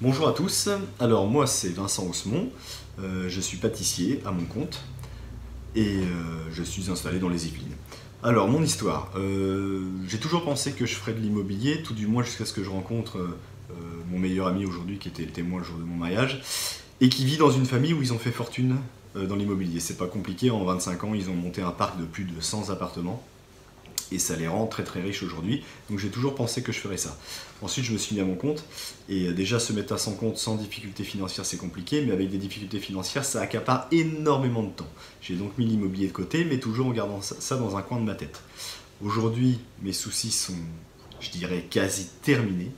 Bonjour à tous, alors moi c'est Vincent Osmond, je suis pâtissier à mon compte et je suis installé dans les Yvelines. Alors mon histoire, j'ai toujours pensé que je ferais de l'immobilier, tout du moins jusqu'à ce que je rencontre mon meilleur ami aujourd'hui qui était le témoin le jour de mon mariage et qui vit dans une famille où ils ont fait fortune dans l'immobilier. C'est pas compliqué, en 25 ans ils ont monté un parc de plus de 100 appartements. Et ça les rend très très riches aujourd'hui. Donc j'ai toujours pensé que je ferais ça. Ensuite je me suis mis à mon compte, et déjà se mettre à son compte sans difficulté financière c'est compliqué, mais avec des difficultés financières ça accapare énormément de temps. J'ai donc mis l'immobilier de côté, mais toujours en gardant ça dans un coin de ma tête. Aujourd'hui mes soucis sont, je dirais, quasi terminés,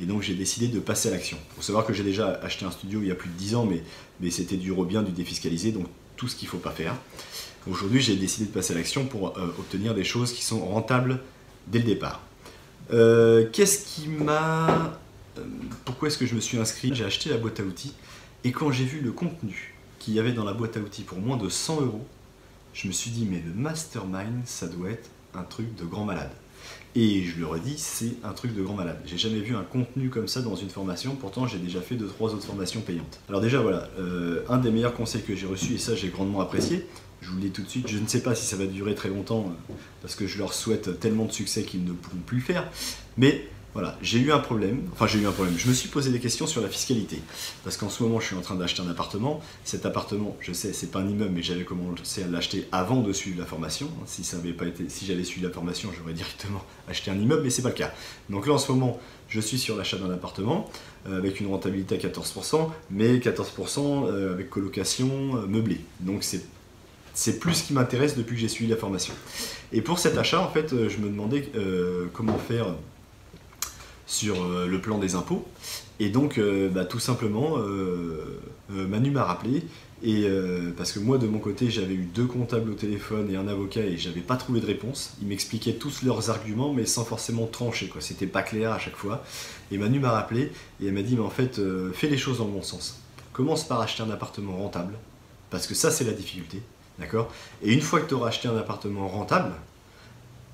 et donc j'ai décidé de passer à l'action. Il faut savoir que j'ai déjà acheté un studio il y a plus de 10 ans, mais c'était du Robien, du défiscalisé, donc tout ce qu'il ne faut pas faire. Aujourd'hui, j'ai décidé de passer à l'action pour obtenir des choses qui sont rentables dès le départ. Qu'est-ce qui m'a... Pourquoi est-ce que je me suis inscrit? J'ai acheté la boîte à outils, et quand j'ai vu le contenu qu'il y avait dans la boîte à outils pour moins de 100 €, je me suis dit, mais le mastermind, ça doit être un truc de grand malade. Et je le redis, c'est un truc de grand malade. J'ai jamais vu un contenu comme ça dans une formation, pourtant j'ai déjà fait 2-3 autres formations payantes. Alors déjà voilà, un des meilleurs conseils que j'ai reçus, et ça j'ai grandement apprécié, je vous le dis tout de suite, je ne sais pas si ça va durer très longtemps, parce que je leur souhaite tellement de succès qu'ils ne pourront plus le faire, mais voilà, j'ai eu un problème, je me suis posé des questions sur la fiscalité, parce qu'en ce moment je suis en train d'acheter un appartement. Cet appartement, je sais, c'est pas un immeuble, mais j'avais commencé à l'acheter avant de suivre la formation. Si j'avais suivi la formation, j'aurais directement acheté un immeuble, mais c'est pas le cas. Donc là en ce moment, je suis sur l'achat d'un appartement, avec une rentabilité à 14%, mais 14% avec colocation meublée. Donc c'est plus ce qui m'intéresse depuis que j'ai suivi la formation. Et pour cet achat, en fait, je me demandais comment faire sur le plan des impôts. Et donc, tout simplement, Manu m'a rappelé, et parce que moi, de mon côté, j'avais eu 2 comptables au téléphone et un avocat, et j'avais pas trouvé de réponse. Ils m'expliquaient tous leurs arguments, mais sans forcément trancher, quoi. C'était pas clair à chaque fois. Et Manu m'a rappelé, et elle m'a dit, mais en fait, fais les choses dans le bon sens. Commence par acheter un appartement rentable, parce que ça, c'est la difficulté. D'accord? Et une fois que tu auras acheté un appartement rentable,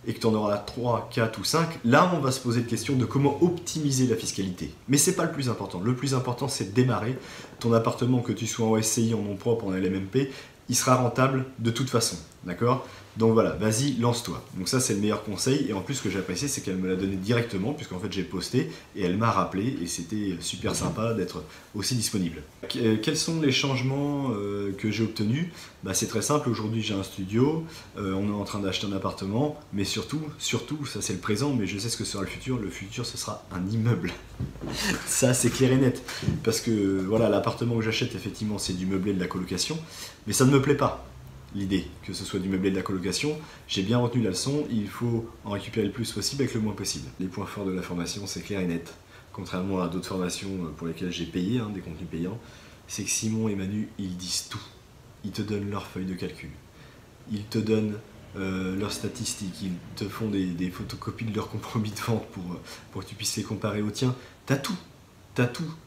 et que tu en auras 3, 4 ou 5, là on va se poser la question de comment optimiser la fiscalité. Mais c'est pas le plus important. Le plus important, c'est de démarrer. Ton appartement, que tu sois en SCI, en nom propre, en LMNP, il sera rentable de toute façon. D'accord? Donc voilà, vas-y, lance-toi. Donc ça, c'est le meilleur conseil. Et en plus, ce que j'ai apprécié, c'est qu'elle me l'a donné directement, puisqu'en fait, j'ai posté, et elle m'a rappelé, et c'était super sympa d'être aussi disponible. Quels sont les changements que j'ai obtenus? C'est très simple. Aujourd'hui, j'ai un studio, on est en train d'acheter un appartement, mais surtout, ça c'est le présent, mais je sais ce que sera le futur. Le futur, ce sera un immeuble. Ça, c'est clair et net. Parce que voilà, l'appartement que j'achète, effectivement, c'est du meublé, de la colocation, mais ça ne me plaît pas. L'idée que ce soit du meublé, de la colocation, j'ai bien retenu la leçon, il faut en récupérer le plus possible avec le moins possible. Les points forts de la formation, c'est clair et net. Contrairement à d'autres formations pour lesquelles j'ai payé, des contenus payants, c'est que Simon et Manu, ils disent tout. Ils te donnent leur feuille de calcul, ils te donnent leurs statistiques, ils te font des photocopies de leurs compromis de vente pour que tu puisses les comparer aux tiens. T'as tout,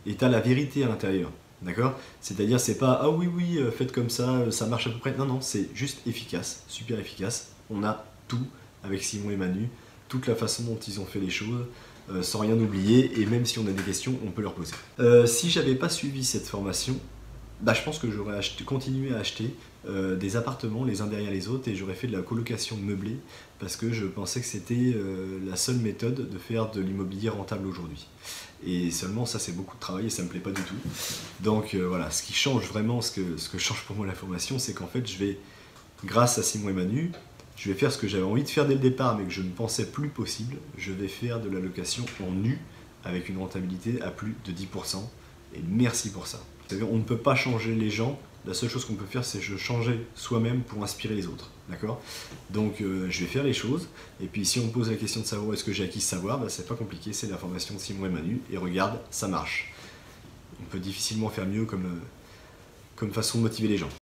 et t'as la vérité à l'intérieur. D'accord? C'est-à-dire, c'est pas ah oui, faites comme ça marche à peu près. Non, non, c'est juste efficace, super efficace. On a tout avec Simon et Manu, toute la façon dont ils ont fait les choses, sans rien oublier, et même si on a des questions, on peut leur poser. Si j'avais pas suivi cette formation, je pense que j'aurais continué à acheter des appartements les uns derrière les autres, et j'aurais fait de la colocation meublée, parce que je pensais que c'était la seule méthode de faire de l'immobilier rentable aujourd'hui. Et seulement ça, c'est beaucoup de travail et ça me plaît pas du tout. Donc voilà, ce qui change vraiment, ce que change pour moi la formation, c'est qu'en fait je vais, grâce à Simon et Manu, je vais faire ce que j'avais envie de faire dès le départ mais que je ne pensais plus possible. Je vais faire de la location en nu avec une rentabilité à plus de 10%, et merci pour ça. C'est-à-dire, on ne peut pas changer les gens, la seule chose qu'on peut faire, c'est changer soi-même pour inspirer les autres. D'accord? Donc je vais faire les choses, et puis si on me pose la question de savoir où est-ce que j'ai acquis ce savoir, c'est pas compliqué, c'est la formation de Simon et Manu, et regarde, ça marche. On peut difficilement faire mieux comme façon de motiver les gens.